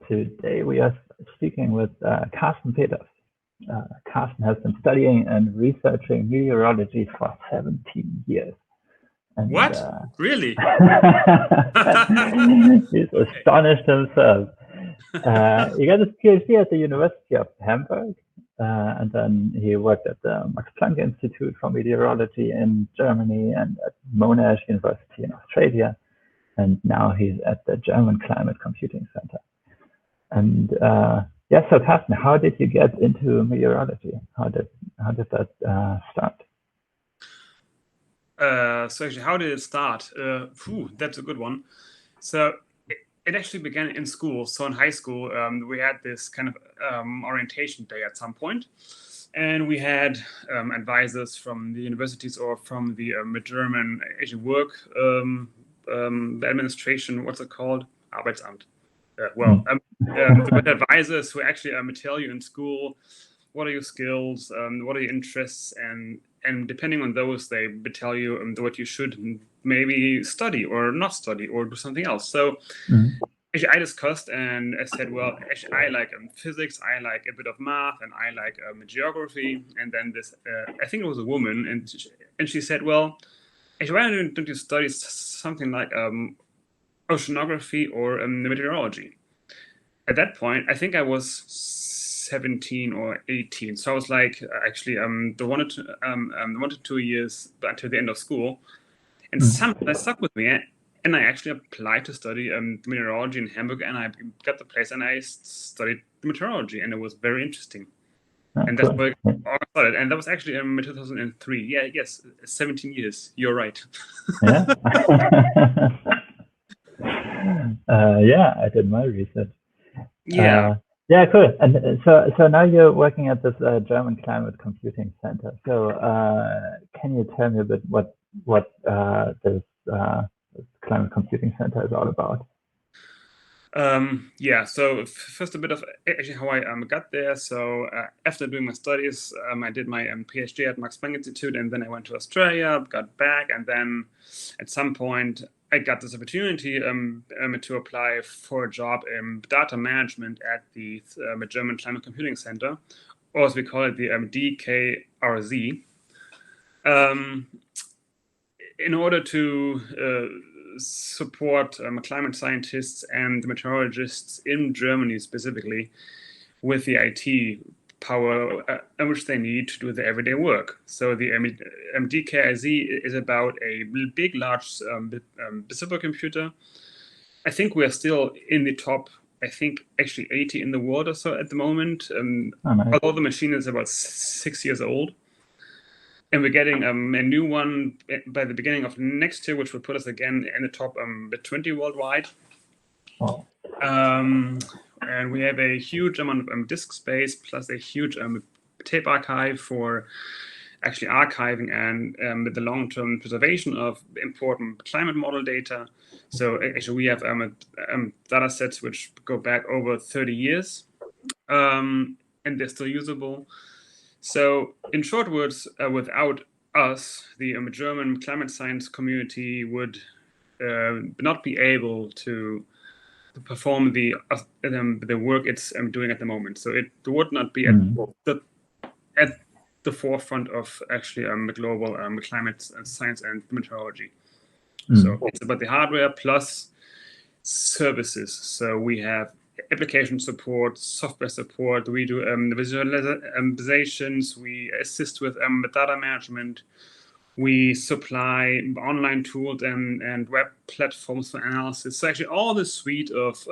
Today we are speaking with Karsten Peters. Karsten has been studying and researching meteorology for 17 years. And, what? Really? He's astonished himself. He got his PhD at the University of Hamburg, and then he worked at the Max Planck Institute for Meteorology in Germany and at Monash University in Australia. And now he's at the German Climate Computing Center. And so Karsten, how did you get into meteorology? How did that start? So actually, how did it start? That's a good one. So it actually began in school. So in high school, we had this kind of orientation day at some point. And we had advisors from the universities or from the German work the administration, what's it called? Arbeitsamt. The advisors who actually tell you in school what are your skills, what are your interests, and depending on those, they tell you what you should maybe study or not study or do something else. So actually, I discussed and I said, well, actually, I like physics, I like a bit of math, and I like geography. And then this, I think it was a woman, and she said, well, actually, why don't you study something like oceanography or meteorology? At that point, I think I was 17 or 18. So I was like, actually, the 1 to 2 years until the end of school. And somehow that stuck with me. And I actually applied to study meteorology in Hamburg, and I got the place and I studied meteorology, and it was very interesting. And that's where I started. And that was actually in 2003. Yeah, yes, 17 years. You're right. Yeah. I did my research. Yeah. Cool. And so now you're working at this German Climate Computing Center. So can you tell me a bit what this Climate Computing Center is all about? So first a bit of actually how I got there. So after doing my studies, I did my PhD at Max Planck Institute, and then I went to Australia, got back, and then at some point I got this opportunity to apply for a job in data management at the German Climate Computing Center, or as we call it, the DKRZ. In order to support climate scientists and meteorologists in Germany specifically with the IT power which they need to do their everyday work. So the DKIZ is about a big, large supercomputer. I think we are still in the top, I think actually 80 in the world or so at the moment, although the machine is about 6 years old. And we're getting a new one by the beginning of next year, which will put us again in the top 20 worldwide. And we have a huge amount of disk space, plus a huge tape archive for actually archiving and the long-term preservation of important climate model data. So actually we have data sets which go back over 30 years, and they're still usable. So, in short words, without us, the German climate science community would not be able to perform the work it's doing at the moment. So it would not be at the forefront of actually global climate science and meteorology. So it's about the hardware plus services. So we have application support, software support, we do visualizations, we assist with data management, we supply online tools and web platforms for analysis. So actually all the suite of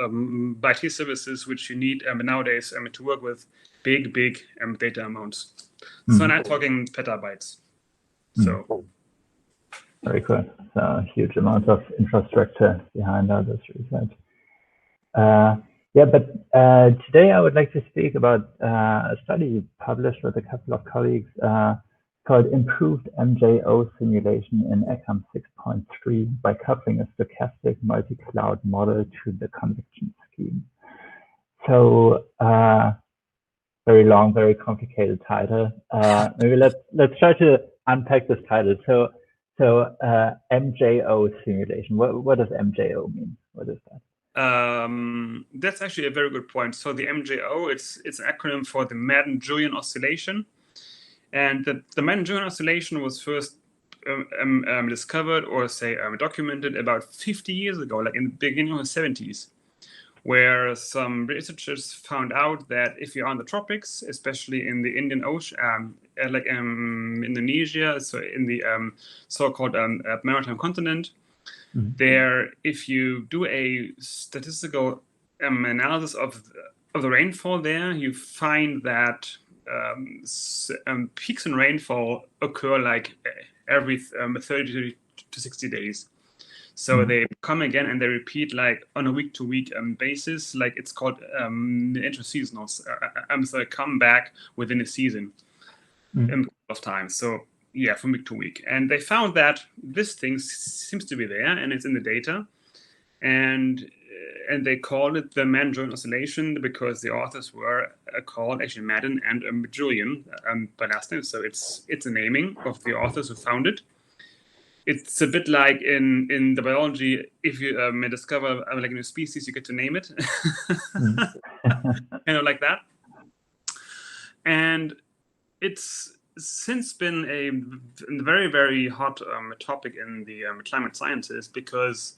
IT services which you need nowadays to work with big data amounts. So now I'm talking petabytes. So very cool. So huge amount of infrastructure behind all this research. But today I would like to speak about a study published with a couple of colleagues called Improved MJO Simulation in ECAM 6.3 by coupling a stochastic multi-cloud model to the convection scheme. So very long, very complicated title. Maybe let's try to unpack this title. So MJO simulation. What does MJO mean? What is that? That's actually a very good point. So the MJO, it's an acronym for the Madden Julian Oscillation. And the Man Joint Oscillation was first discovered or say documented about 50 years ago, like in the beginning of the 70s, where some researchers found out that if you're on the tropics, especially in the Indian Ocean, like Indonesia, so in the so-called maritime continent, there, if you do a statistical analysis of the rainfall there, you find that peaks in rainfall occur like every 30 to 60 days. So they come again and they repeat like on a week-to-week basis, like it's called intra-seasonal. So they come back within a season of time. So yeah, from week to week. And they found that this thing seems to be there and it's in the data. And they called it the Man Joint Oscillation because the authors were called actually Madden and Julian by last name. So it's a naming of the authors who found it. It's a bit like in the biology, if you discover like a new species, you get to name it, kind of like that. And it's since been a very, very hot topic in the climate sciences because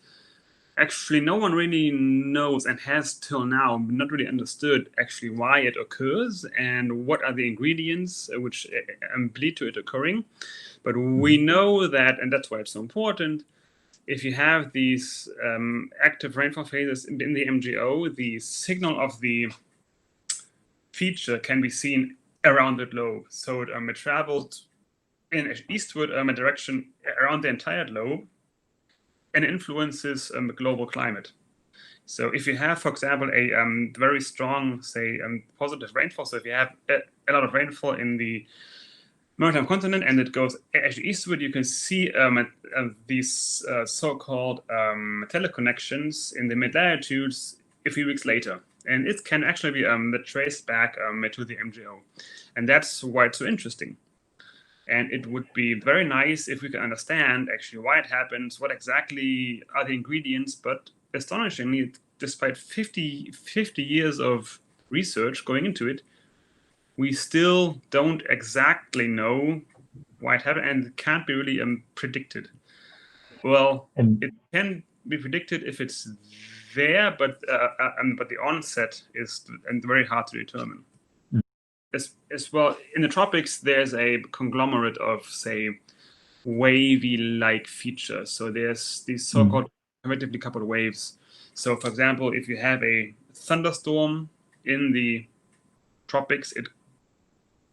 actually no one really knows and has till now not really understood actually why it occurs and what are the ingredients which lead to it occurring. But we know that, and that's why it's so important, if you have these active rainfall phases in the MJO, the signal of the feature can be seen around the globe. So it traveled in eastward direction around the entire globe and influences global climate. So if you have, for example, a very strong, say, positive rainfall, so if you have a lot of rainfall in the maritime continent and it goes actually eastward, you can see these so-called teleconnections in the mid-latitudes a few weeks later. And it can actually be traced back to the MJO. And that's why it's so interesting. And it would be very nice if we could understand actually why it happens, what exactly are the ingredients. But astonishingly, despite 50 years of research going into it, we still don't exactly know why it happened and it can't be really predicted. Well, it can be predicted if it's there, but the onset is very hard to determine. As well, in the tropics, there's a conglomerate of, say, wavy-like features. So there's these so-called convectively coupled waves. So, for example, if you have a thunderstorm in the tropics, it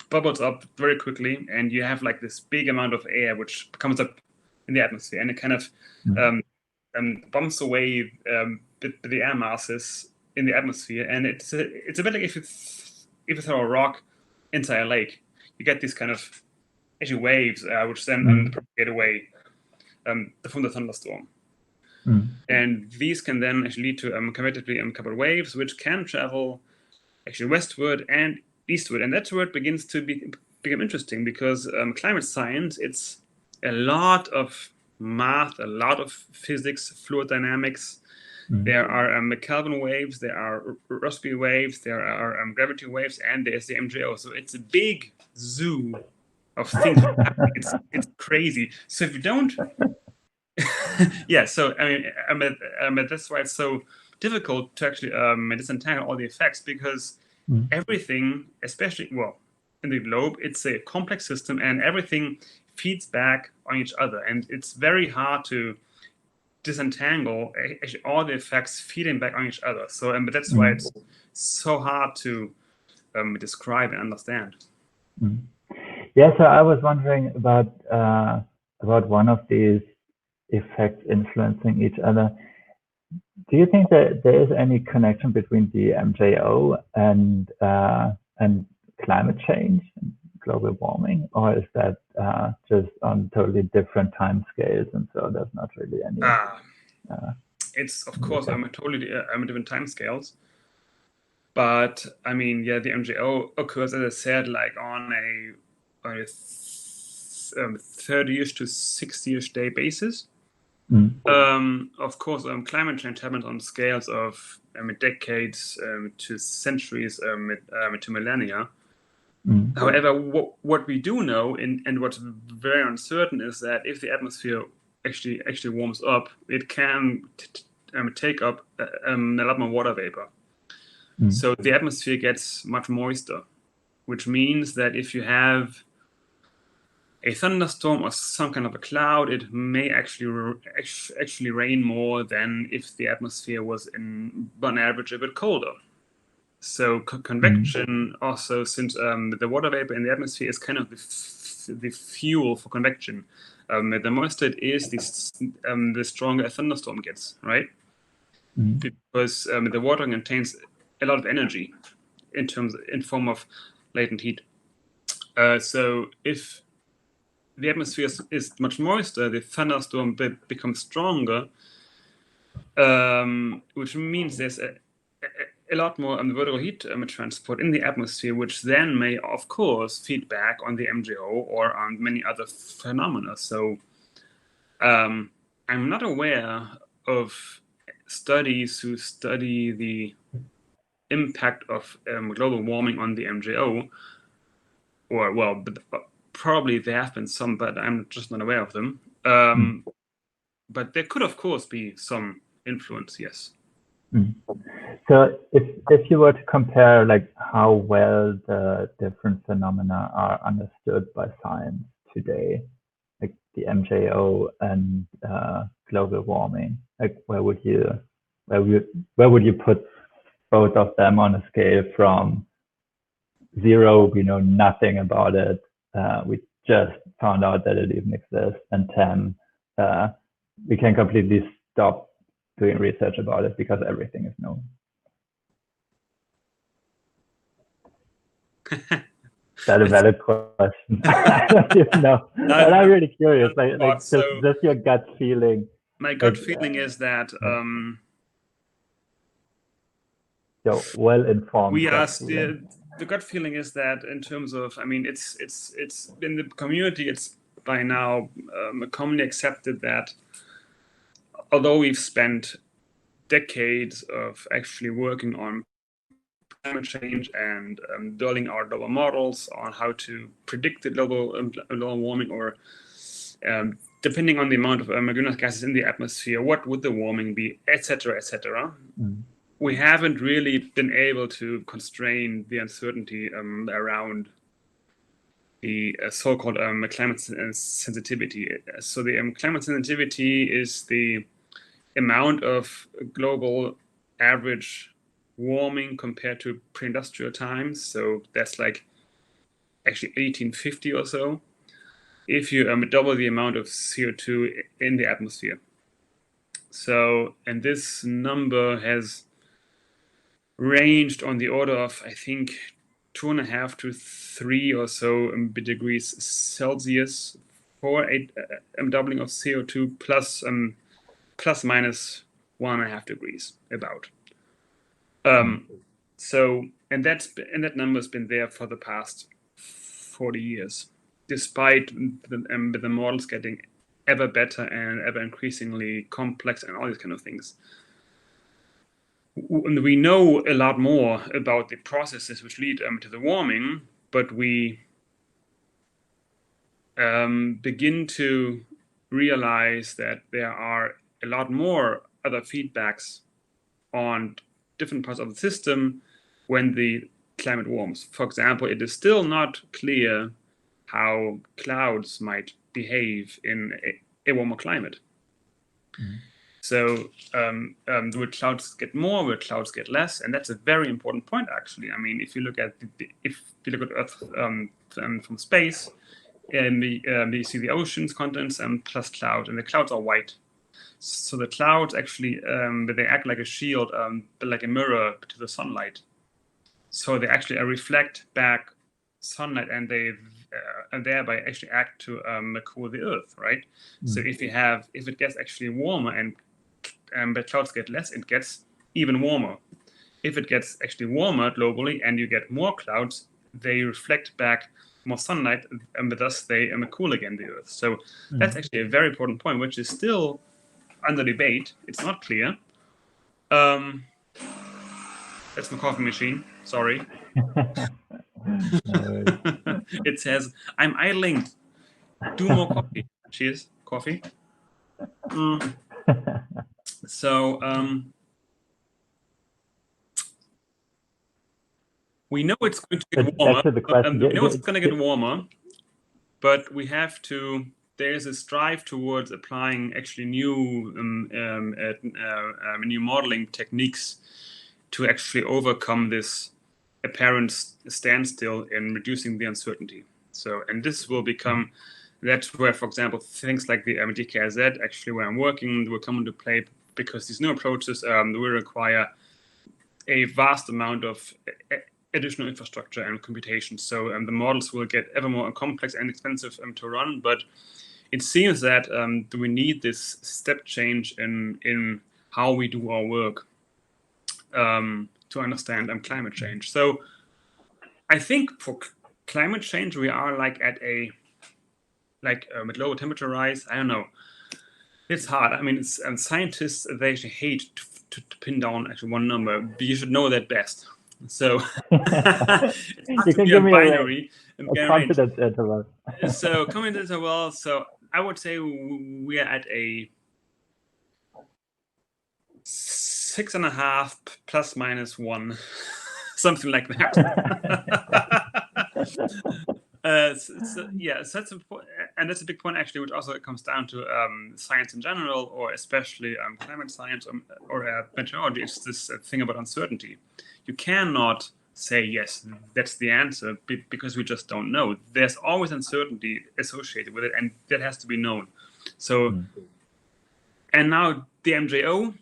bubbles up very quickly, and you have like this big amount of air which comes up in the atmosphere, and it kind of bumps away the air masses in the atmosphere. And it's a bit like if you throw a rock inside a lake, you get these kind of actually waves which then propagate away from the thunderstorm. And these can then actually lead to convectively coupled waves, which can travel actually westward and eastward. And that's where it begins to become interesting because climate science, it's a lot of math, a lot of physics, fluid dynamics. There are Kelvin waves, there are Rossby waves, there are gravity waves, and there's the MJO. So it's a big zoo of things. It's crazy. So if you don't, yeah. So I mean, that's why it's so difficult to actually disentangle all the effects because everything, especially in the globe, it's a complex system, and everything feeds back on each other, and it's very hard to disentangle actually all the effects feeding back on each other. So, but that's why it's so hard to describe and understand. Yeah, so I was wondering about one of these effects influencing each other. Do you think that there is any connection between the MJO and climate change and global warming, or is that just on totally different time scales, and so there's not really any? It's of course totally different time scales, but I mean, yeah, the MJO occurs, as I said, like on a 30-ish to 60-ish day basis. Of course, climate change happens on scales of decades to centuries to millennia. However, what we do know, and what's very uncertain, is that if the atmosphere actually warms up, it can take up a lot more water vapor. So the atmosphere gets much moister, which means that if you have a thunderstorm or some kind of a cloud, it may actually rain more than if the atmosphere was on average a bit colder. So convection also, since the water vapor in the atmosphere is kind of the fuel for convection. The moister it is, the stronger a thunderstorm gets, right? Because the water contains a lot of energy in form of latent heat. So if the atmosphere is much moister, the thunderstorm becomes stronger, which means there's a lot more vertical heat transport in the atmosphere, which then may, of course, feed back on the MJO or on many other phenomena. So I'm not aware of studies who study the impact of global warming on the MJO, or, well, probably there have been some, but I'm just not aware of them. But there could, of course, be some influence, yes. So if you were to compare like how well the different phenomena are understood by science today, like the MJO and global warming, like where would you put both of them on a scale from 0, we know nothing about it, we just found out that it even exists, and 10, we can completely stop doing research about it because everything is known? Is that a valid question? I don't even know. But I'm really curious. Like just your gut feeling. My gut feeling is that so well informed. We are still. The gut feeling is that in terms of, I mean, it's in the community. It's by now commonly accepted that although we've spent decades of actually working on climate change and building our global models on how to predict the global warming, or depending on the amount of greenhouse gases in the atmosphere, what would the warming be, etc., etc. We haven't really been able to constrain the uncertainty around the so-called climate sensitivity. So the climate sensitivity is the amount of global average warming compared to pre-industrial times. So that's like actually 1850 or so. If you double the amount of CO2 in the atmosphere. So, and this number has ranged on the order of, I think, 2.5 to 3 or so degrees Celsius for a doubling of CO2 plus minus 1.5 degrees about. So, and that number's been there for the past 40 years, despite the models getting ever better and ever increasingly complex and all these kind of things. We know a lot more about the processes which lead to the warming, but we begin to realize that there are a lot more other feedbacks on different parts of the system when the climate warms. For example, it is still not clear how clouds might behave in a warmer climate. So will clouds get more, will clouds get less? And that's a very important point, actually. I mean, if you look at Earth from space, and you see the ocean's contents plus cloud, and the clouds are white. So the clouds actually they act like a shield, like a mirror to the sunlight. So they actually reflect back sunlight, and they thereby actually act to cool the Earth, right? So if it gets actually warmer and the clouds get less, it gets even warmer. If it gets actually warmer globally and you get more clouds, they reflect back more sunlight, and thus they cool again the Earth. So that's actually a very important point, which is still under debate. It's not clear. That's my coffee machine. Sorry. It says, I'm idling. Do more coffee. Cheers. Coffee. So we know it's going to get warmer. We know it's going to get warmer, but we have to. There's a strive towards applying actually new modeling techniques to actually overcome this apparent standstill in reducing the uncertainty. So, and this will become, that's where, for example, things like the DKZ, actually where I'm working, will come into play, because these new approaches will require a vast amount of additional infrastructure and computation. So the models will get ever more complex and expensive to run, but it seems that we need this step change in how we do our work to understand climate change. So I think for climate change, we are like at a, with global temperature rise, I don't know. It's hard. I mean, it's, scientists, they actually hate to pin down actually one number, but you should know that best. So it's not to be a binary. A confidence interval. So confidence interval. So I would say we are at a 6.5 plus minus 1, something like that. So that's important, and that's a big point actually, which also comes down to science in general, or especially climate science or meteorology. It's this thing about uncertainty. You cannot say yes, that's the answer, because we just don't know. There's always uncertainty associated with it, and that has to be known. So, and now the MJO,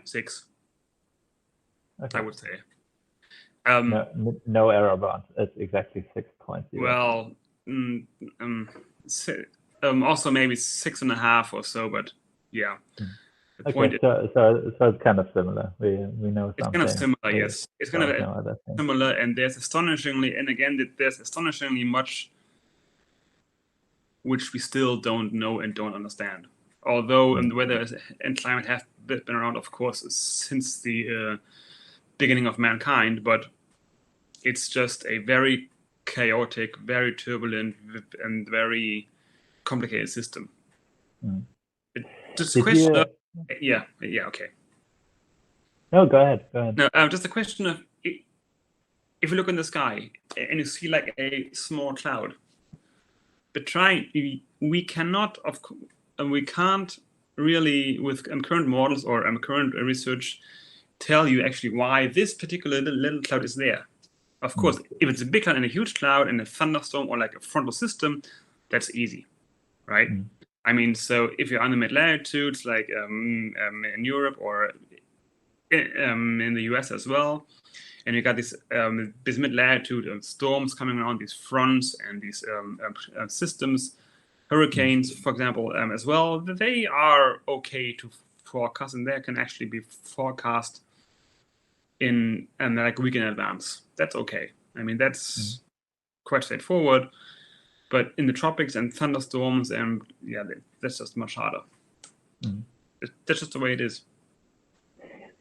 6, okay. I would say. No error bound. It's exactly 6.0. Well, also maybe 6.5 or so, but yeah. The point so it's kind of similar. We know something. It's kind of similar, yes. It's kind of similar, and there's astonishingly much which we still don't know and don't understand. Although the weather and climate have been around, of course, since the beginning of mankind, but it's just a very chaotic, very turbulent, and very complicated system. Just a question of, okay. No, go ahead. No, just a question of, if you look in the sky and you see like a small cloud, but we cannot, we can't really, with current models or current research, tell you actually why this particular little cloud is there. Of course, if it's a big cloud and a huge cloud and a thunderstorm or like a frontal system, that's easy, right? I mean, so if you're on the mid-latitudes, like in Europe or in the US as well, and you got this mid-latitude storms coming around, these fronts and these systems, hurricanes, for example, as well, they are okay to forecast, and they can actually be forecast in like a week in advance. That's okay. I mean, that's quite straightforward. But in the tropics and thunderstorms, and that's just much harder. That's just the way it is.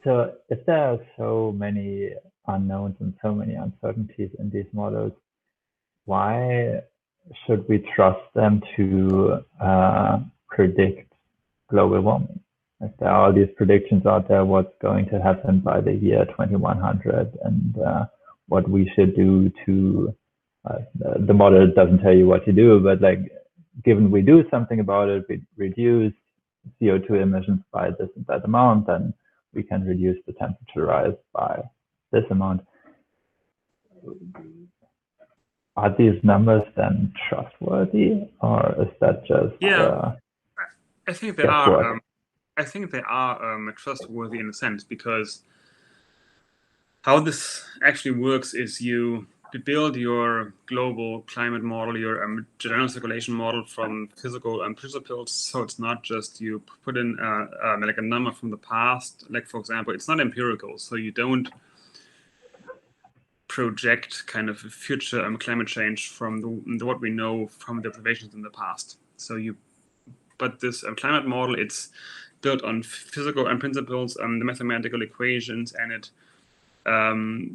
So if there are so many unknowns and so many uncertainties in these models, why should we trust them to predict global warming? Like, there are all these predictions out there, what's going to happen by the year 2100, and what we should do to, the model doesn't tell you what to do, but like, given we do something about it, we reduce CO2 emissions by this and that amount, then we can reduce the temperature rise by this amount. Are these numbers then trustworthy, or is that just I think they are. I think they are trustworthy in a sense, because how this actually works is you build your global climate model, your general circulation model from physical principles. So it's not just you put in like a number from the past. Like, for example, it's not empirical. So you don't project kind of future climate change from what we know from the observations in the past. So you but this climate model, it's built on physical principles, the mathematical equations, and it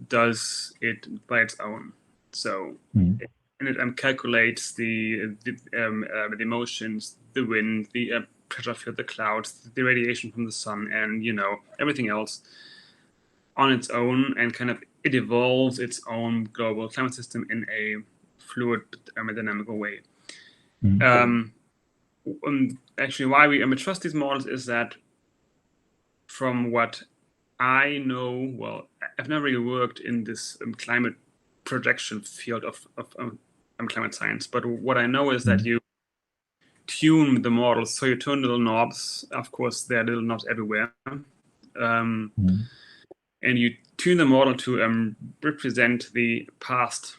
does it by its own. So, and it calculates the motions, the wind, the pressure field, the clouds, the radiation from the sun, and everything else on its own, and kind of it evolves its own global climate system in a fluid, dynamical way. Actually, why we trust these models is that, from what I know, well, I've never really worked in this climate projection field of climate science, but what I know is that you tune the models, so you turn little knobs. Of course, there are little knobs everywhere, and you tune the model to represent the past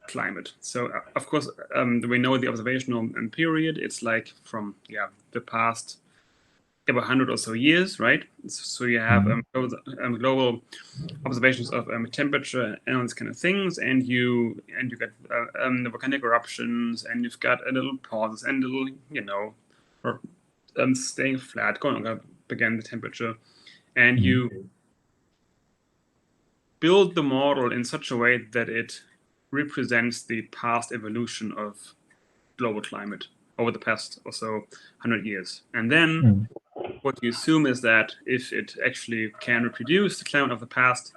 climate. So, of course, we know the observational period. It's like from the past about 100 or so years, right? So you have global observations of temperature and all these kind of things, and you get the volcanic eruptions, and you've got a little pauses and little, or staying flat, going up again the temperature, and you build the model in such a way that it represents the past evolution of global climate over the past or so 100 years, and then what you assume is that if it actually can reproduce the climate of the past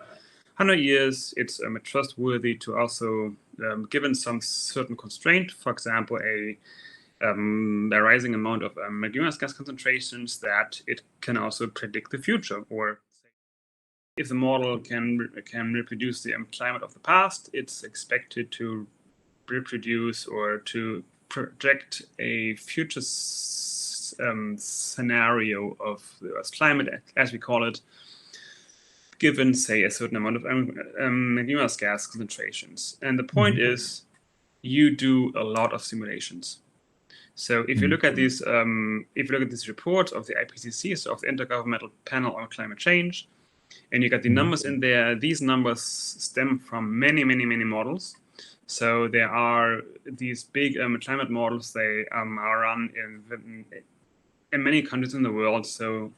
100 years, it's trustworthy to also, given some certain constraint, for example, a rising amount of greenhouse gas concentrations, that it can also predict the future. Or if the model can reproduce the climate of the past, it's expected to reproduce or to project a future scenario of the Earth's climate, as we call it, given, say, a certain amount of greenhouse gas concentrations. And the point is, you do a lot of simulations. So if you look at these, reports of the IPCC, so of the Intergovernmental Panel on Climate Change, and you got the numbers in there, these numbers stem from many, many, many models. So there are these big climate models. They are run in many countries in the world. So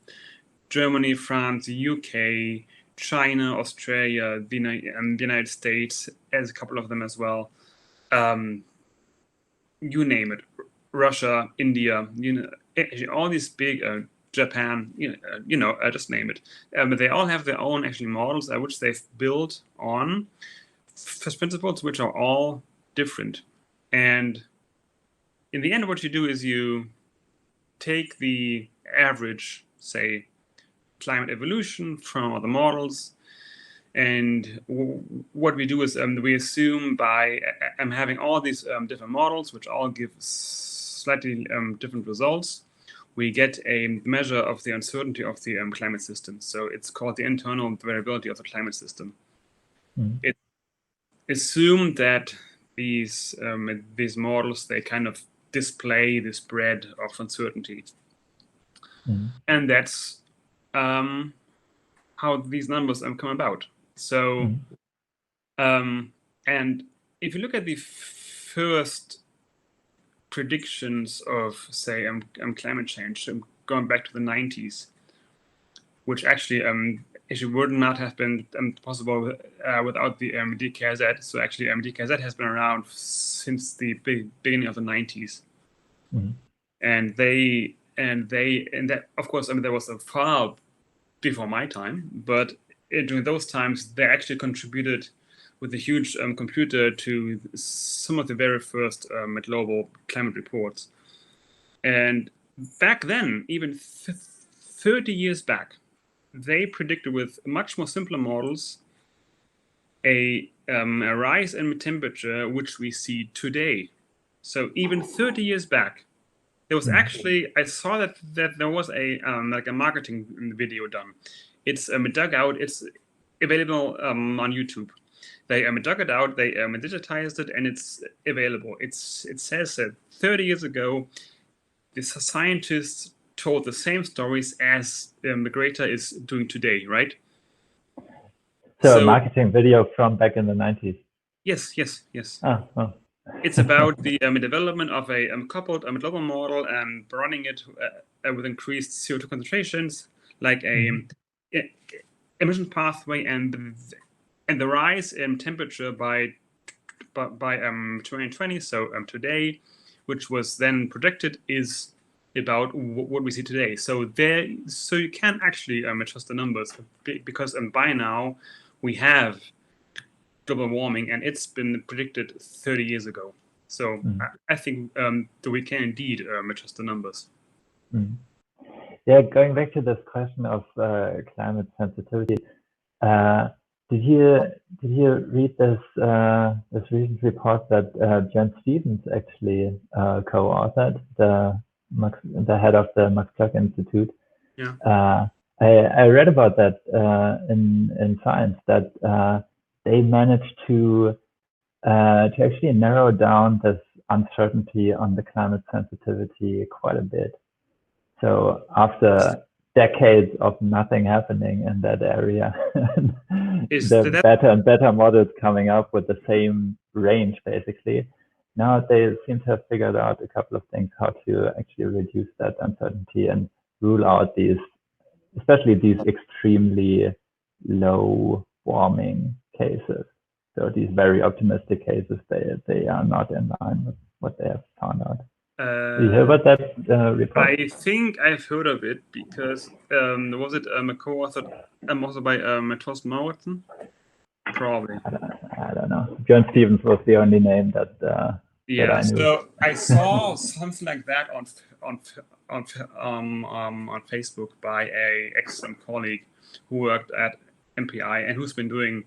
Germany, France, the UK, China, Australia, the United States, as a couple of them as well. You name it, Russia, India, all these big, Japan, just name it. But they all have their own actually models which they've built on first principles, which are all different. And in the end, what you do is you take the average, say, climate evolution from other models, and what we do is we assume by having all these different models, which all give slightly different results, we get a measure of the uncertainty of the climate system. So it's called the internal variability of the climate system. It's assumed that these models, they kind of display the spread of uncertainty. And that's how these numbers come about. So, and if you look at the first predictions of, say, climate change, going back to the 90s, which actually would not have been possible without the DKZ. So actually, DKZ has been around since the beginning of the 90s, and that, of course, there was a far before my time, but during those times, they actually contributed with a huge computer to some of the very first global climate reports. And back then, even 30 years back, they predicted with much more simpler models a rise in temperature, which we see today. So even 30 years back, there was actually, I saw that there was a marketing video done. It's dug out. It's available on YouTube. They dug it out. They digitized it, and it's available. It says that 30 years ago, the scientists told the same stories as Greta is doing today, right? So a marketing video from back in the 90s. Yes. Oh. It's about the development of a coupled global model and running it with increased CO2 concentrations, like a emission pathway, and the rise in temperature by 2020. So today, which was then projected, is about what we see today. So you can actually adjust the numbers because by now we have global warming, and it's been predicted 30 years ago. So I think that we can indeed adjust the numbers. Yeah, going back to this question of climate sensitivity, did you read this recent report that Jen Stevens actually co-authored, the head of the Max Planck Institute? Yeah. I read about that in Science, that they managed to actually narrow down this uncertainty on the climate sensitivity quite a bit. So after decades of nothing happening in that area, the better and better models coming up with the same range, basically. Now they seem to have figured out a couple of things, how to actually reduce that uncertainty and rule out these, especially these extremely low warming cases. So these very optimistic cases, they are not in line with what they have found out. Do you hear about that report? I think I've heard of it because was it co-authored also by Thorsten Mauritsen? Probably. I don't know. John Stevens was the only name that that I knew. So I saw something like that on Facebook by a ex-colleague who worked at MPI and who's been doing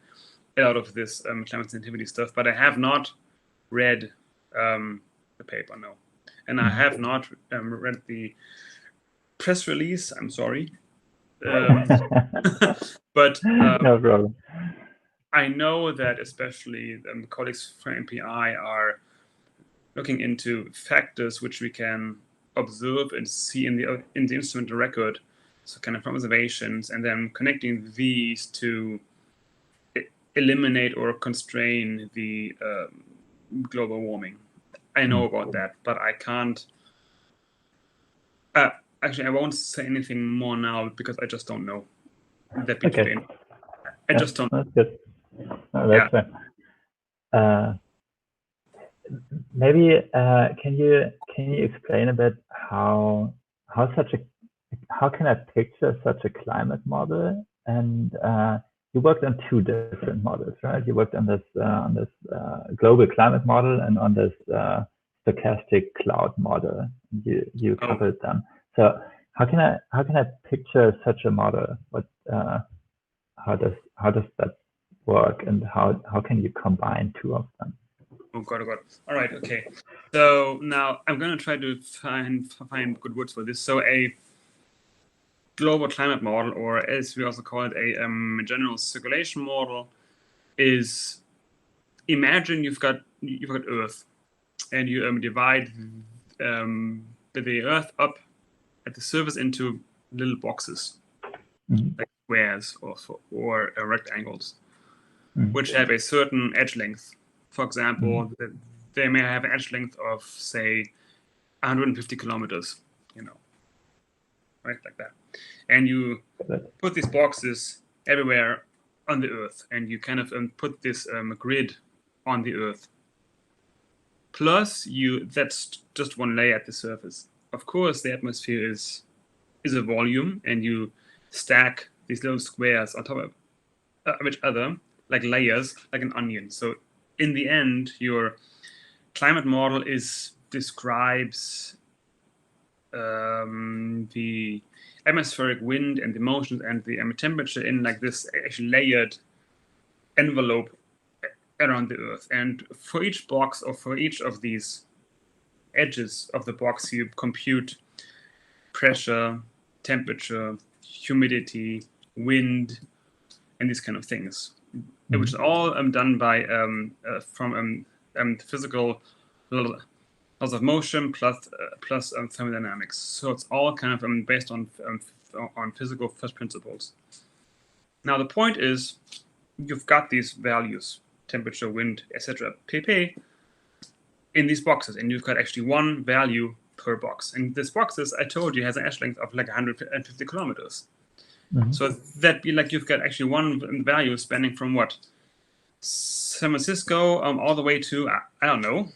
a lot of this climate sensitivity stuff, but I have not read the paper, no. And I have not read the press release. I'm sorry. But no problem. I know that especially colleagues from MPI are looking into factors which we can observe and see in the instrumental record, so kind of from observations, and then connecting these to eliminate or constrain the global warming. I know about that, but I can't. Actually, I won't say anything more now because I just don't know. That be okay. I just don't. That's good. No, that's fair. Maybe can you explain a bit how can I picture such a climate model? And you worked on two different models, right? You worked on this global climate model and on this stochastic cloud model. You coupled them. So how can I picture such a model? What how does that work, and how can you combine two of them? Oh God. All right, okay. So now I'm going to try to find good words for this. So a global climate model, or as we also call it, a general circulation model, is, imagine you've got Earth, and you divide the Earth up at the surface into little boxes, like squares or rectangles, which have a certain edge length. For example, they may have an edge length of, say, 150 kilometers, right, like that. And you put these boxes everywhere on the Earth, and you kind of put this grid on the Earth. Plus, that's just one layer at the surface. Of course, the atmosphere is a volume, and you stack these little squares on top of each other, like layers, like an onion. So in the end, your climate model describes the atmospheric wind and the motions and the temperature in like this actually layered envelope around the Earth. And for each box, or for each of these edges of the box, you compute pressure, temperature, humidity, wind, and these kind of things, which is all done by from physical laws of motion plus thermodynamics. So it's all kind of based on physical first principles. Now the point is, you've got these values: temperature, wind, etc. pp. in these boxes, and you've got actually one value per box. And this boxes, I told you, has an edge length of like 150 kilometers. So that'd be like you've got actually one value spanning from what? San Francisco all the way to, I don't know.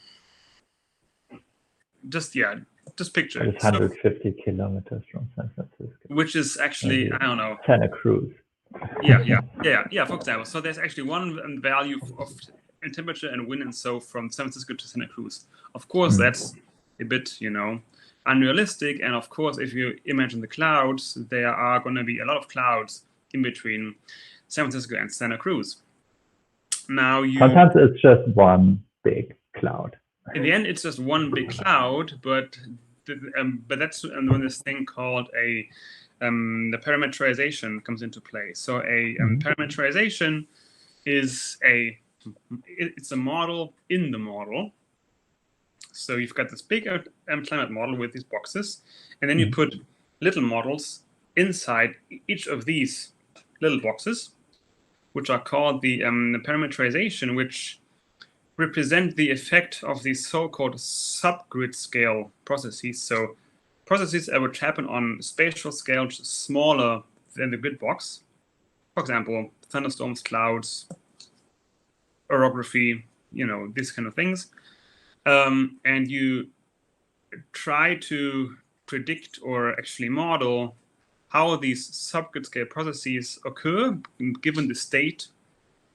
Just picture it. It's 150 kilometers from San Francisco. Which is actually, maybe, I don't know. Santa Cruz. Yeah, for example. So there's actually one value of temperature and wind and so from San Francisco to Santa Cruz. Of course, that's a bit, unrealistic. And of course, if you imagine the clouds, there are going to be a lot of clouds in between San Francisco and Santa Cruz. Now sometimes it's just one big cloud. In the end, it's just one big cloud, but that's when this thing called the parameterization comes into play. So parameterization is it's a model in the model. So you've got this big climate model with these boxes, and then you put little models inside each of these little boxes, which are called the parameterization, which represent the effect of these so-called subgrid scale processes. So processes which happen on spatial scale which is smaller than the grid box. For example, thunderstorms, clouds, orography, these kind of things. And you try to predict or actually model how these subgrid scale processes occur given the state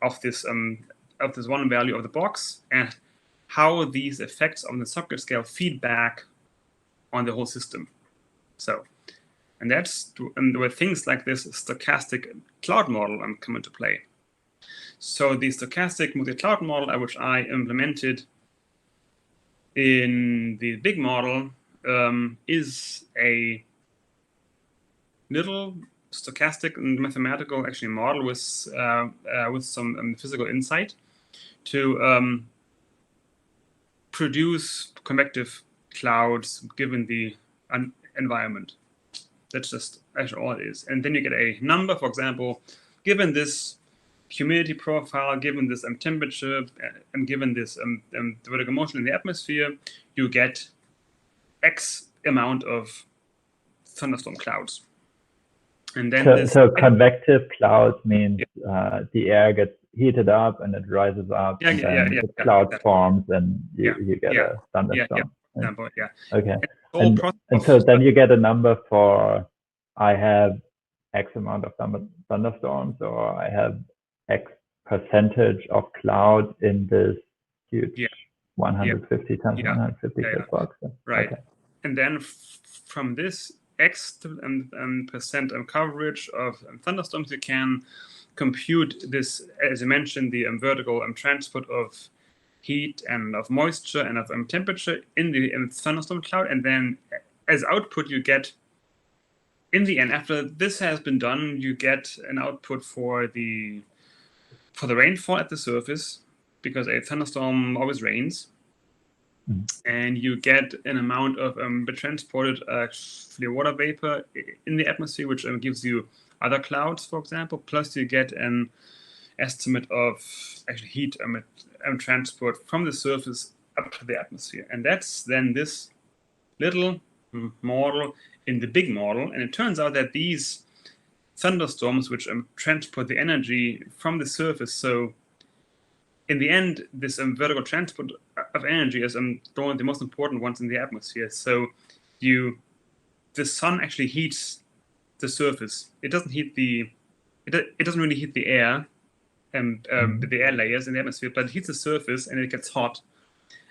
of this one value of the box and how these effects on the subgrid scale feed back on the whole system. So, and that's where things like this stochastic cloud model come into play. So the stochastic multi-cloud model, which I implemented in the big model, is a little stochastic and mathematical actually model with some physical insight to produce convective clouds given the environment. That's just actually all it is. And then you get a number, for example, given this humidity profile, given this temperature, and given this vertical motion in the atmosphere, you get X amount of thunderstorm clouds. And then so convective clouds means the air gets heated up and it rises up, and then the cloud forms, and you get a thunderstorm. Okay. And so then you get a number for I have X amount of thunderstorms, or I have X percentage of cloud in this huge 150 times 150 box. Right. Okay. And then from this X percent coverage of thunderstorms, you can compute this, as you mentioned, the vertical transport of heat and of moisture and of temperature in the thunderstorm cloud. And then as output, you get, in the end, after this has been done, you get an output for the rainfall at the surface, because a thunderstorm always rains. And you get an amount of transported water vapor in the atmosphere, which gives you other clouds, for example. Plus, you get an estimate of actually heat transport from the surface up to the atmosphere. And that's then this little model in the big model. And it turns out that these thunderstorms, which transport the energy from the surface, so in the end, this vertical transport of energy is one of the most important ones in the atmosphere. So the sun actually heats the surface. It doesn't heat it doesn't really heat the air and the air layers in the atmosphere, but it heats the surface and it gets hot.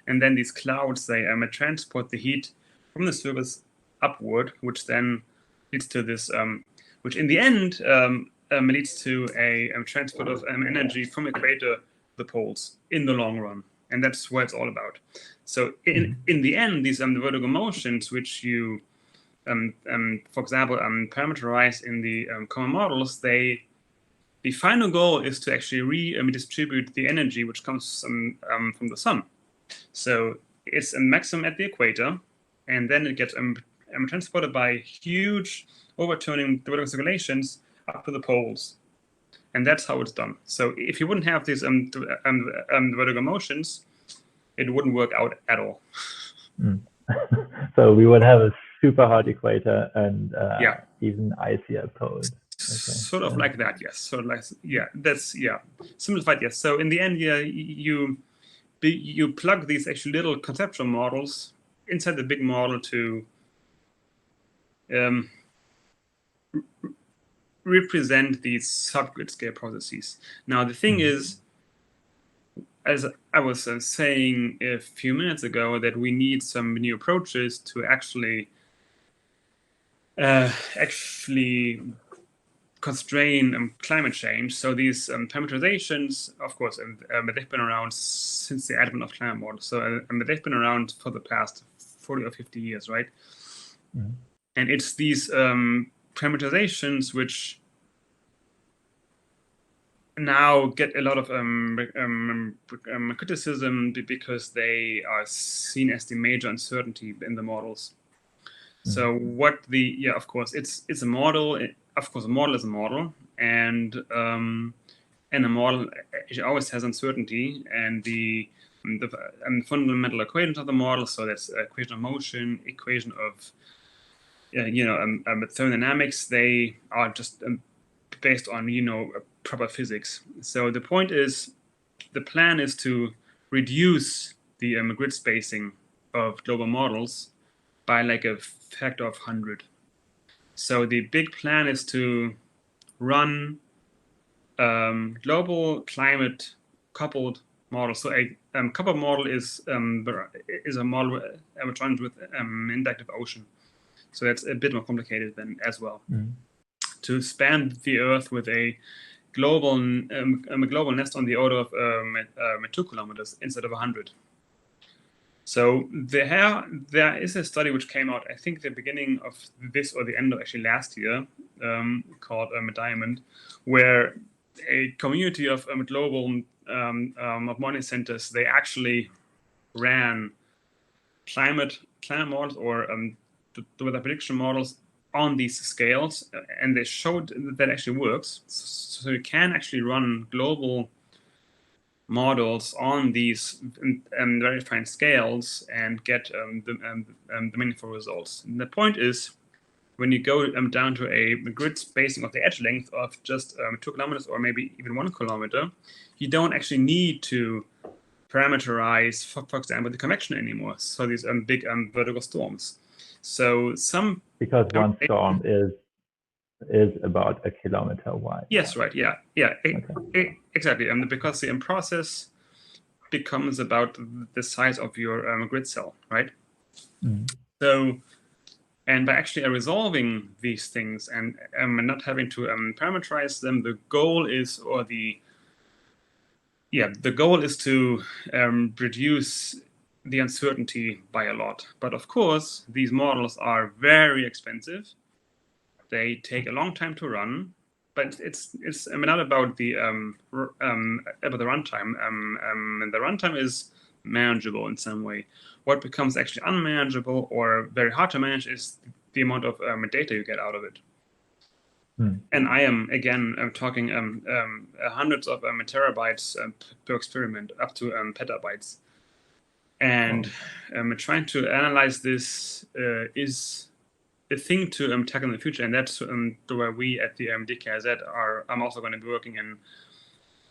And then these clouds, they transport the heat from the surface upward, which then leads to this, which in the end leads to a transport of energy from equator to the poles in the long run. And that's what it's all about. So in the end, these vertical motions, which you, for example, parameterize in the common models, the final goal is to actually redistribute the energy which comes from the sun. So it's a maximum at the equator, and then it gets transported by huge overturning vertical circulations up to the poles. And that's how it's done. So if you wouldn't have these vertical motions, it wouldn't work out at all. So we would have a super hot equator and Yeah. even icier poles. Okay. Sort of like that, yes. Sort of like, yeah, that's, yeah, simplified, yes. So in the end, yeah, you plug these actually little conceptual models inside the big model to represent these subgrid scale processes. Now, the thing is, as I was saying a few minutes ago, that we need some new approaches to actually constrain climate change. So these parameterizations, of course, they've been around since the advent of climate models. So they've been around for the past 40 or 50 years, right? And it's these parameterizations which now get a lot of criticism because they are seen as the major uncertainty in the models. So what of course, it's a model. Of course, a model is a model, and a model always has uncertainty, and the fundamental equations of the model. So that's equation of motion, equation of thermodynamics. They are just based on proper physics. So the point is, the plan is to reduce the grid spacing of global models by like a factor of 100. So the big plan is to run global climate coupled models. So a coupled model is a model which runs with inductive ocean. So that's a bit more complicated then as well. To span the Earth with a global nest on the order of 2 kilometers instead of 100. So there is a study which came out, I think, the beginning of this or the end of actually last year, called Diamond, where a community of global money centers, they actually ran climate models or the weather prediction models on these scales, and they showed that actually works. So you can actually run global models on these very fine scales and get the meaningful results. And the point is, when you go down to a grid spacing of the edge length of just 2 kilometers or maybe even 1 kilometer, you don't actually need to parameterize, for example, the convection anymore. So these big vertical storms. So because one storm is about 1 kilometer wide. Yes, right. Yeah. Okay. Exactly. Because the process becomes about the size of your grid cell, right? So, and by actually resolving these things and not having to parameterize them, the goal is, the goal is to reduce the uncertainty by a lot. But of course, these models are very expensive. They take a long time to run, but it's not about the runtime. The runtime is manageable in some way. What becomes actually unmanageable or very hard to manage is the amount of data you get out of it. And I am again talking hundreds of terabytes per experiment, up to petabytes. And trying to analyze this is a thing to tackle in the future, and that's where we at the DKIZ I'm also going to be working in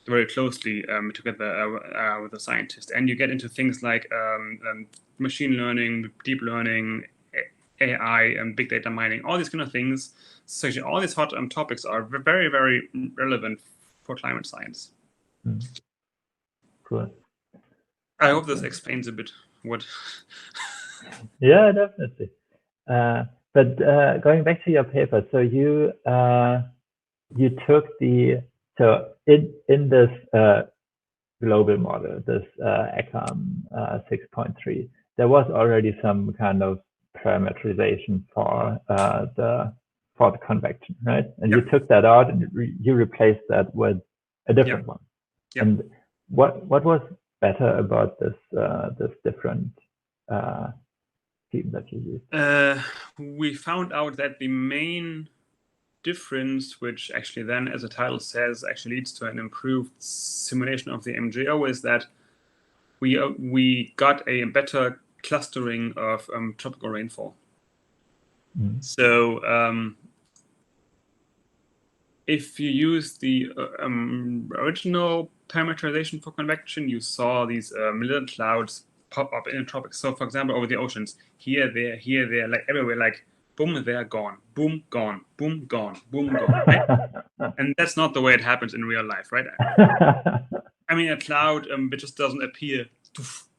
very closely together with the scientists. And you get into things like machine learning, deep learning, AI, and big data mining, all these kind of things. So actually, all these hot topics are very, very relevant for climate science. Cool. I hope this explains a bit what. Yeah, definitely. But going back to your paper, so you took in this global model, this ECAM 6.3, there was already some kind of parameterization for the convection, right? And you took that out and you replaced that with a different one. And what was better about this different scheme that you used? We found out that the main difference, which actually then, as the title says, actually leads to an improved simulation of the MJO, is that we got a better clustering of tropical rainfall. So if you use the original parameterization for convection, you saw these little clouds pop up in the tropics. So, for example, over the oceans, here, there, like everywhere, like boom, they're gone, boom, gone, boom, gone, boom, gone. Right? And that's not the way it happens in real life, right? I mean, a cloud it just doesn't appear,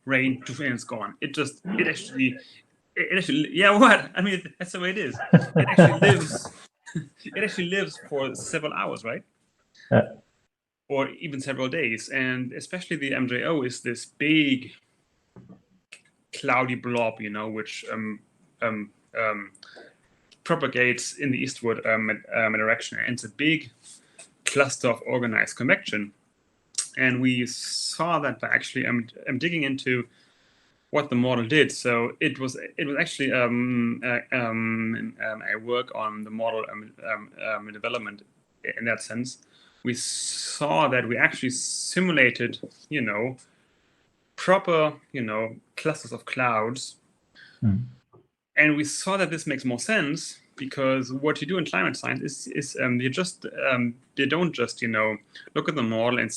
rain, and it's gone. It actually, yeah, what? I mean, that's the way it is. It actually lives. It actually lives for several hours, right? Or even several days. And especially the MJO is this big cloudy blob, which propagates in the eastward direction. And it's a big cluster of organized convection. And we saw that by actually digging into what the model did. So it was actually a work on the model development in that sense. We saw that we actually simulated, proper, clusters of clouds. And we saw that this makes more sense because what you do in climate science is you don't just, look at the model and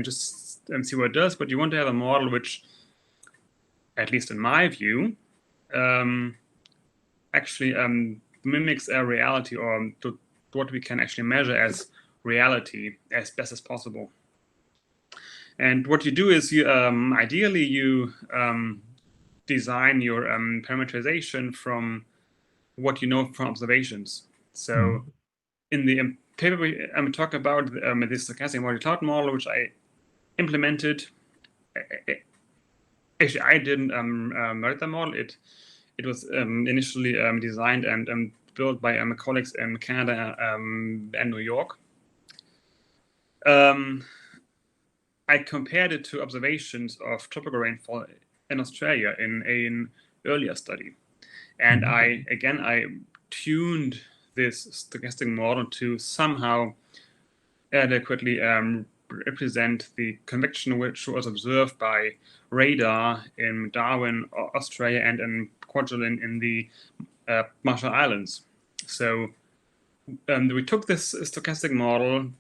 just see what it does, but you want to have a model which, at least in my view, actually mimics a reality, or what we can actually measure as reality as best as possible. And what you do is you ideally you design your parameterization from what you know from observations. So in the paper I'm talking about this stochastic multi-cloud model, which I implemented. Actually, I didn't write the model. It was initially designed and built by my colleagues in Canada and New York. I compared it to observations of tropical rainfall in Australia in an earlier study. And I tuned this stochastic model to somehow adequately represent the convection which was observed by radar in Darwin, Australia, and in Kwajalein in the Marshall Islands. So we took this stochastic model,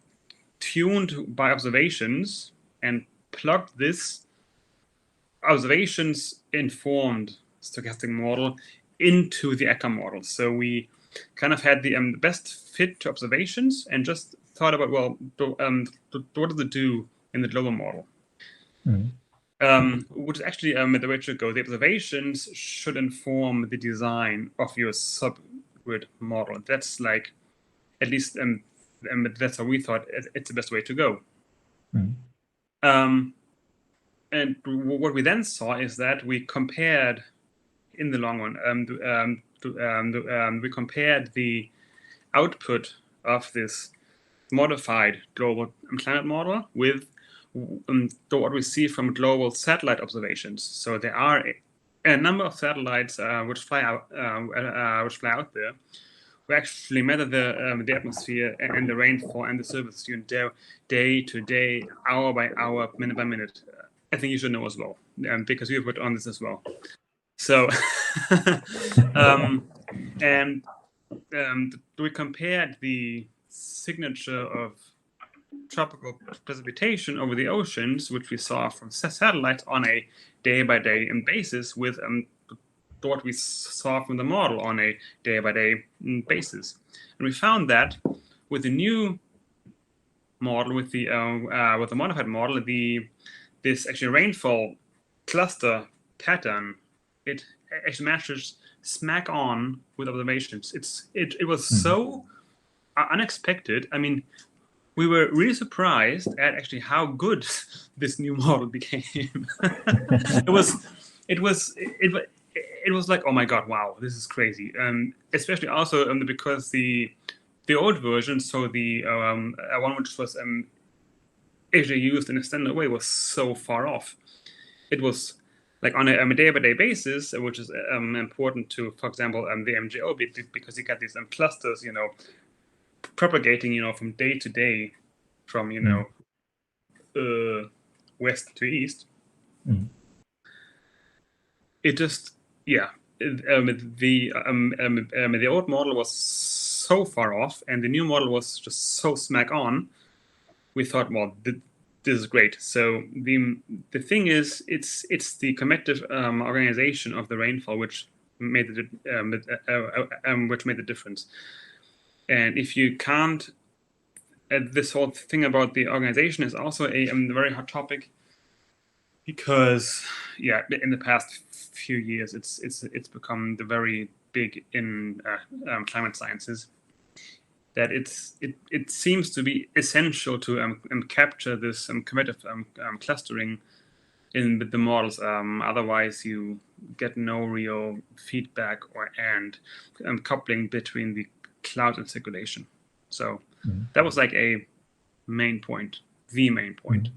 tuned by observations, and plugged this observations-informed stochastic model into the ECHA model. So we kind of had the best fit to observations and just thought about, well, what does it do in the global model? Which is actually the way it should go. The observations should inform the design of your subgrid model. That's like, at least that's how we thought it's the best way to go. And what we then saw is that we compared, in the long run, we compared the output of this modified global climate model with what we see from global satellite observations. So there are a number of satellites which fly out there. We actually measure the atmosphere and the rainfall and the surface day to day, hour by hour, minute by minute. I think you should know as well, because we've worked on this as well. So, we compared the signature of tropical precipitation over the oceans, which we saw from satellites on a day-by-day basis, with what we saw from the model on a day-by-day basis. And we found that with the new model, with the modified model, this actually rainfall cluster pattern, it actually matches smack on with observations. It was so unexpected. I mean, we were really surprised at actually how good this new model became. It was like, oh my god, wow, this is crazy. Especially also because the old version, so the one which was actually used in a standard way, was so far off. It was like on a day-by-day basis, which is important to, for example, the MJO, because you got these clusters, propagating, from day to day, from west to east. Mm. It just, yeah, the old model was so far off, and the new model was just so smack on. We thought, well, this is great. So the thing is, it's the collective organization of the rainfall which made the difference. And if you can't, this whole thing about the organization is also a very hot topic, because yeah, in the past few years, it's become the very big in climate sciences, that it seems to be essential to capture this combative clustering in the models. Otherwise, you get no real feedback and coupling between the cloud and circulation. So that was like a main point, the main point.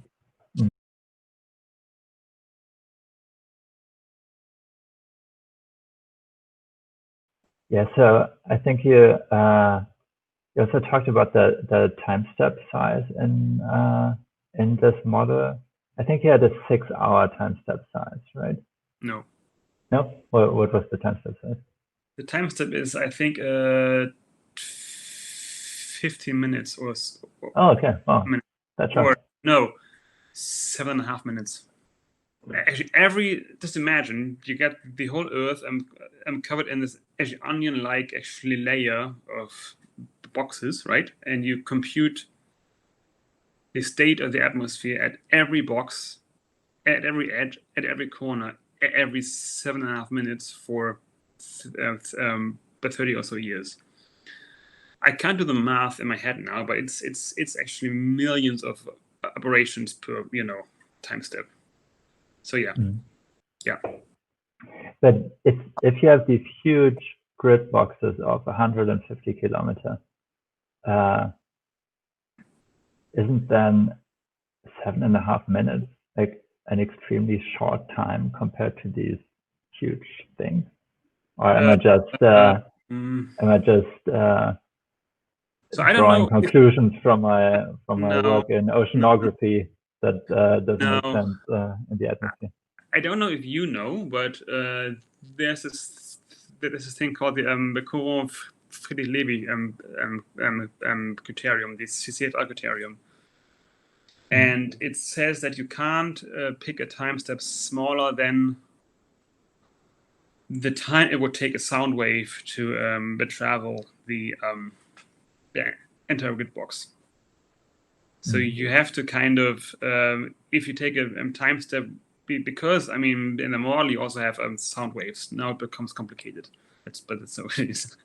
Yeah, so I think you also talked about the time step size in this model. I think you had a 6-hour time step size, right? No. No? What was the time step size? The time step is, I think, 15 minutes or. Oh, okay. Oh, that's right. Or no, 7.5 minutes. Actually, just imagine you get the whole Earth covered in this actually onion-like layer of boxes, right? And you compute the state of the atmosphere at every box, at every edge, at every corner, at every 7.5 minutes for 30 or so years. I can't do the math in my head now, but it's actually millions of operations per time step. So yeah. Yeah. But if you have these huge grid boxes of 150 kilometers, isn't then 7.5 minutes like an extremely short time compared to these huge things? Or am I just so I don't drawing know conclusions from my work in oceanography that doesn't No. make sense in the atmosphere? I don't know if you know, but there's this thing called the Courant-Friedrich-Levy criterium, the CCFR criterium. And it says that you can't pick a time step smaller than the time it would take a sound wave to travel the entire grid box. So you have to kind of, if you take a time step, because I mean, in the model you also have sound waves. Now it becomes complicated. But it's so it is.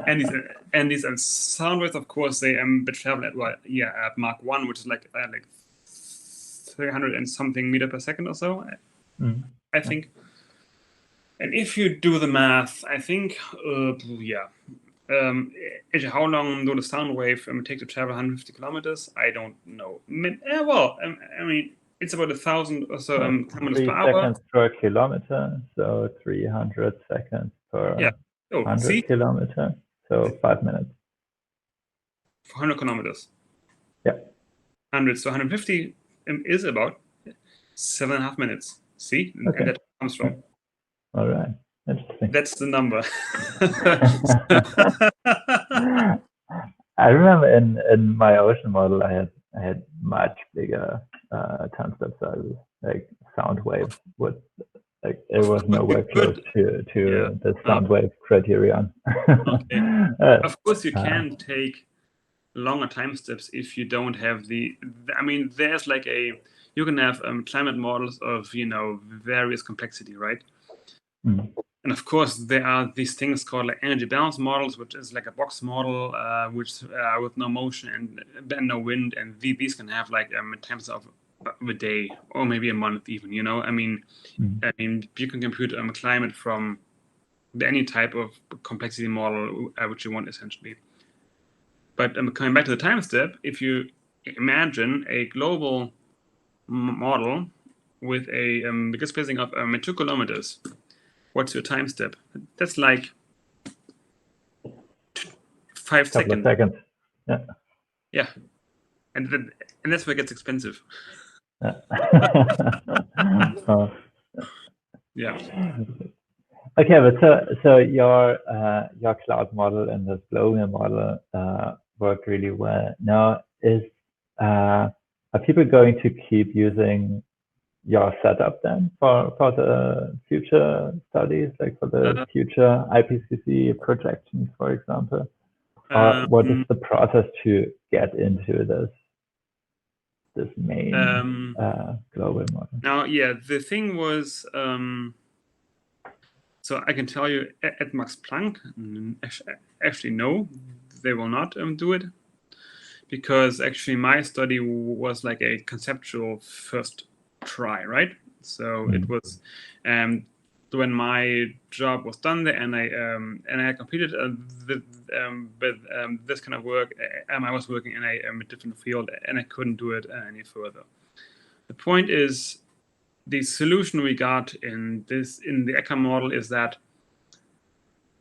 and these sound waves, of course, they travel at at Mach 1, which is like 300 and something meter per second or so, I think. And if you do the math, I think how long do the sound wave take to travel 150 kilometers? I don't know. Well, I mean, it's about 1,000 or so kilometers per hour. 3 seconds per kilometer, so 300 seconds per 100 kilometers, so 5 minutes. 400 kilometers. Yeah. 100, so 150 is about 7.5 minutes. See? Okay. And that comes from. All right. Interesting. That's the number. I remember in my ocean model, I had much bigger time step sizes. Like sound wave would, like it was nowhere close to the sound wave criterion. Okay. Of course, you can take longer time steps if you don't have I mean, there's like you can have climate models of various complexity, right? And of course, there are these things called like energy balance models, which is like a box model, which with no motion and no wind, and these can have like times of a day or maybe a month even. I mean, you can compute climate from any type of complexity model which you want, essentially. But coming back to the time step, if you imagine a global model with a bigger spacing of 2 kilometers, what's your time step? That's like 5 seconds. Yeah. Yeah, and that's where it gets expensive. Yeah. Okay, but so your cloud model and the global model work really well. Now, are people going to keep using your setup then for the future studies, like for the future IPCC projections, for example? Or what is the process to get into this main global model? Now, yeah, the thing was, so I can tell you at Max Planck, actually, no, they will not do it, because actually my study was like a conceptual first try, right? So it was when my job was done there, and I completed this kind of work. I was working in a different field, and I couldn't do it any further. The point is, the solution we got in the ECHA model is that,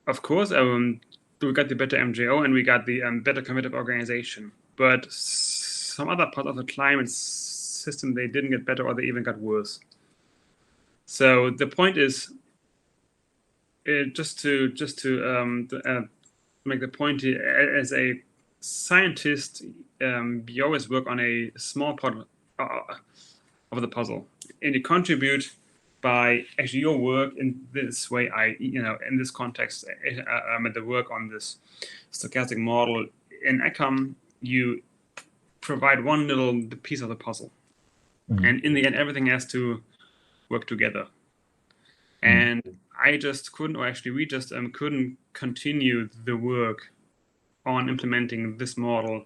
of course, we got the better MJO and we got the better combative organization, but some other part of the climate system, they didn't get better, or they even got worse. So the point is, just to make the point here, as a scientist, you always work on a small part of the puzzle, and you contribute by actually your work in this way. In this context, the work on this stochastic model in ECHAM, you provide one little piece of the puzzle, and in the end, everything has to work together. And I just couldn't, or actually we just couldn't continue the work on implementing this model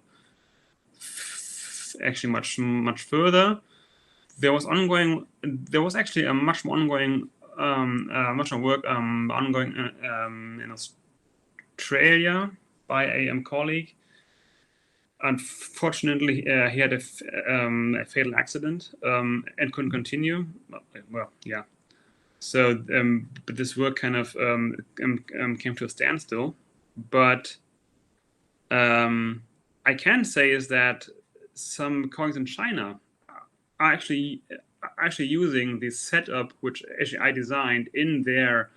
actually much further. There was actually a much more ongoing, much more work ongoing in Australia by a colleague. Unfortunately, he had a fatal accident and couldn't continue. Well, yeah. So, but this work kind of came to a standstill. But I can say is that some colleagues in China are actually using this setup, which actually I designed in their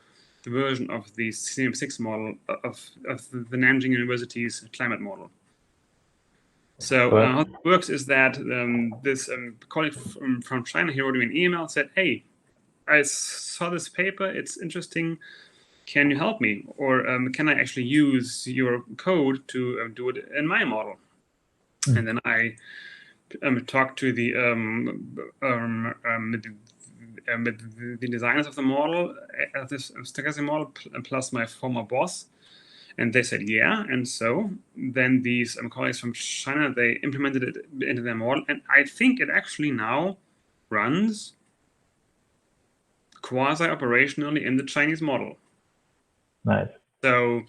version of the CM6 model of the Nanjing University's climate model. So how it works is that this colleague from China, he wrote me an email, said, "Hey, I saw this paper. It's interesting. Can you help me? Or can I actually use your code to do it in my model?" And then I talked to the designers of the model, this stochastic model, plus my former boss. And they said, yeah. And so then these colleagues from China, they implemented it into their model. And I think it actually now runs quasi-operationally in the Chinese model. Nice. So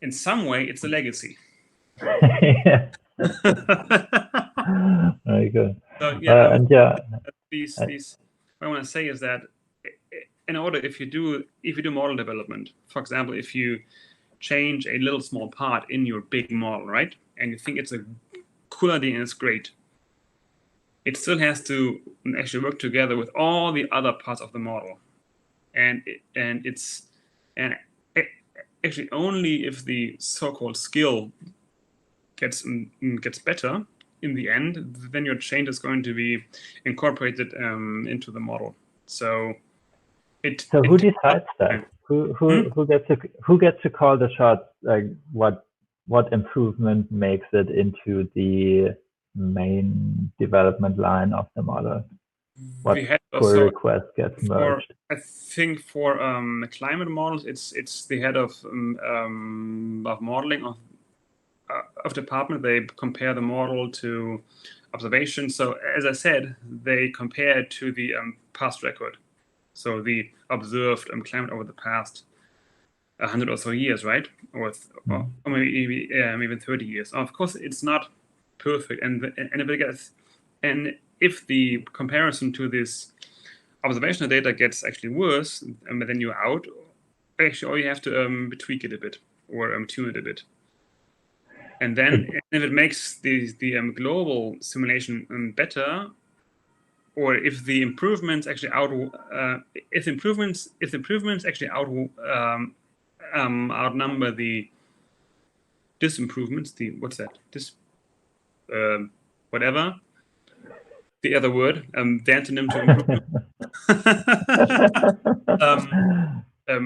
in some way, it's a legacy. Very good. So yeah, and yeah, these what I want to say is that in order, if you do model development, for example, if you change a little small part in your big model, right, and you think it's a cool idea and it's great, it still has to actually work together with all the other parts of the model, and actually only if the so-called skill gets better in the end, then your change is going to be incorporated into the model. So who decides that? Who gets to call the shots? Like what improvement makes it into the main development line of the model? What pull request gets merged? I think for climate models, it's the head of modeling of department. They compare the model to observation. So as I said, they compare it to the past record. So the observed climate over the past 100 or so years, right? Or maybe even 30 years. Of course, it's not perfect, and if the comparison to this observational data gets actually worse, then you're out. Actually, or you have to tweak it a bit or tune it a bit. And then if it makes the global simulation better, or if the improvements actually if improvements actually outnumber the disimprovements, what's that? Whatever the other word, the antonym to improvement.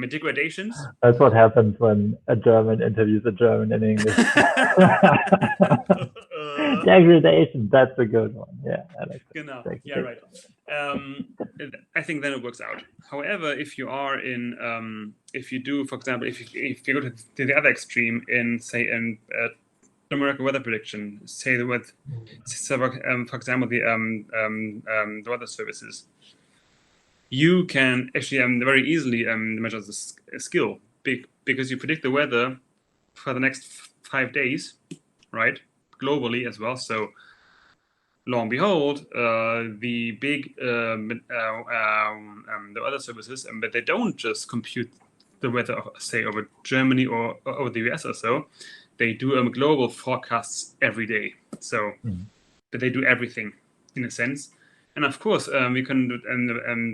Degradations. That's what happens when a German interviews a German in English. Degradation, that's a good one. Yeah, I like that. Genau. Yeah, right. I think then it works out. However, if you are if you do, for example, if you go to the other extreme in, say, numerical weather prediction, say for example, the weather services, you can actually very easily measure the skill because you predict the weather for the next 5 days, right? Globally as well. So lo and behold, the big the other services, but they don't just compute the weather, say, over Germany or over the US or so. They do global forecasts every day. So, but they do everything in a sense. And of course, we can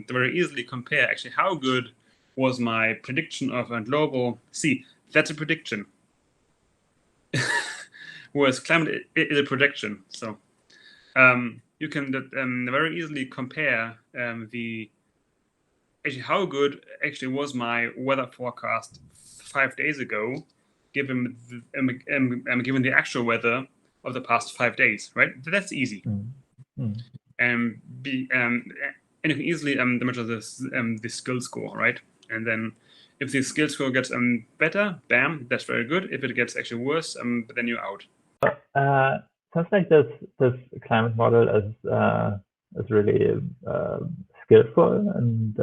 very easily compare actually how good was my prediction of a global. See, that's a prediction. Whereas climate is a projection. So you can very easily compare actually how good actually was my weather forecast 5 days ago, given the actual weather of the past 5 days, right? That's easy. And you can easily measure the skill score, right? And then if the skill score gets better, bam, that's very good. If it gets actually worse, then you're out. Sounds like this climate model is really skillful, and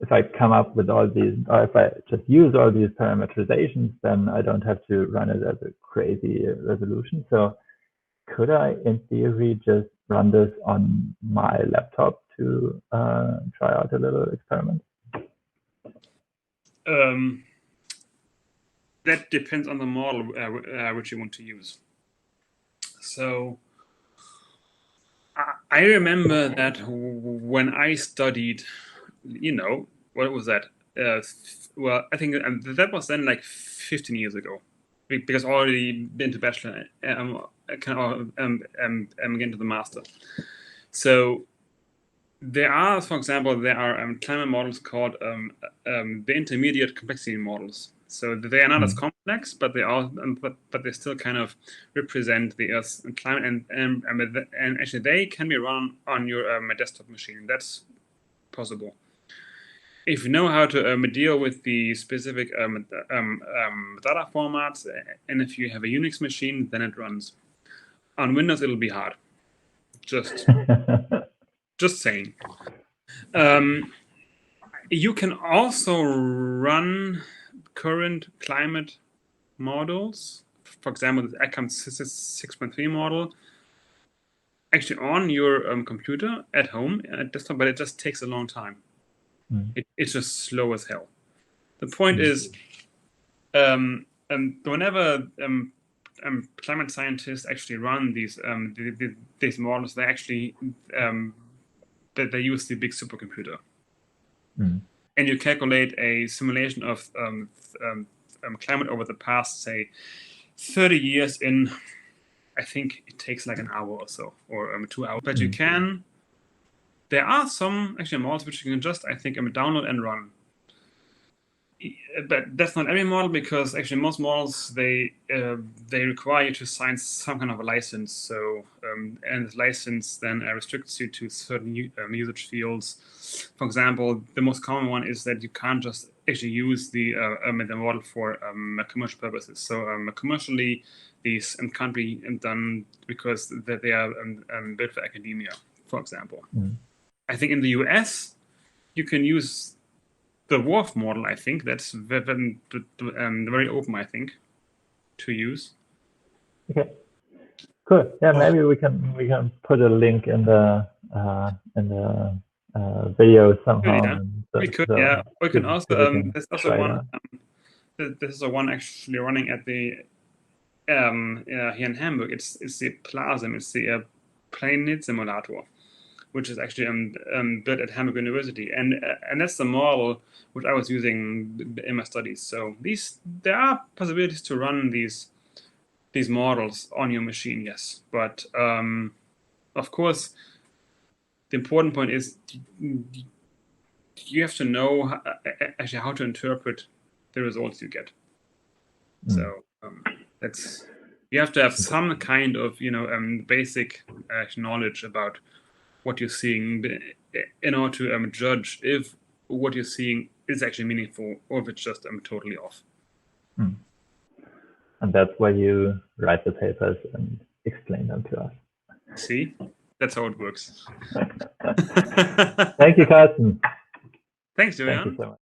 if I come up with all these, or if I just use all these parameterizations, then I don't have to run it as a crazy resolution. So could I, in theory, just run this on my laptop to try out a little experiment? That depends on the model which you want to use. So I remember that when I studied, what was that? Well, I think that was then like 15 years ago, because I already been to bachelor, kind of again to the master. So there are, for example, climate models called the intermediate complexity models. So they are not as complex, but but they still kind of represent the Earth's climate, and actually they can be run on your desktop machine. That's possible. If you know how to deal with the specific data formats, and if you have a Unix machine, then it runs. On Windows, it'll be hard. Just saying. You can also run current climate models, for example, the ACAM 6.3 model, actually on your computer at home, at desktop, but it just takes a long time. It's just slow as hell. The point is, whenever climate scientists actually run these models, they actually they use the big supercomputer. And you calculate a simulation of climate over the past, say, 30 years in, I think it takes like an hour or so, or 2 hours. But there are some actually models which you can just, I think, download and run. But that's not every model, because actually most models, they require you to sign some kind of a license. So and the license then restricts you to certain usage fields. For example, the most common one is that you can't just actually use the model for commercial purposes. So commercially, these can't be done because they are built for academia, for example. I think in the US, you can use the WRF model. I think that's very open, I think, to use. Okay, cool. Yeah, maybe we can put a link in the video somehow. Yeah. We could, yeah. We can also. There's also one. This is a one actually running at the here in Hamburg. It's the PLASM. It's the plane-knit simulator, which is actually built at Hamburg University, and that's the model which I was using in my studies. So there are possibilities to run these models on your machine, yes, but of course, the important point is you have to know actually how to interpret the results you get. So you have to have some kind of basic knowledge about what you're seeing in order to judge if what you're seeing is actually meaningful or if it's just totally off. And that's why you write the papers and explain them to us. See, that's how it works. Thank you, Karsten. Thanks, Julian. Thank you so much.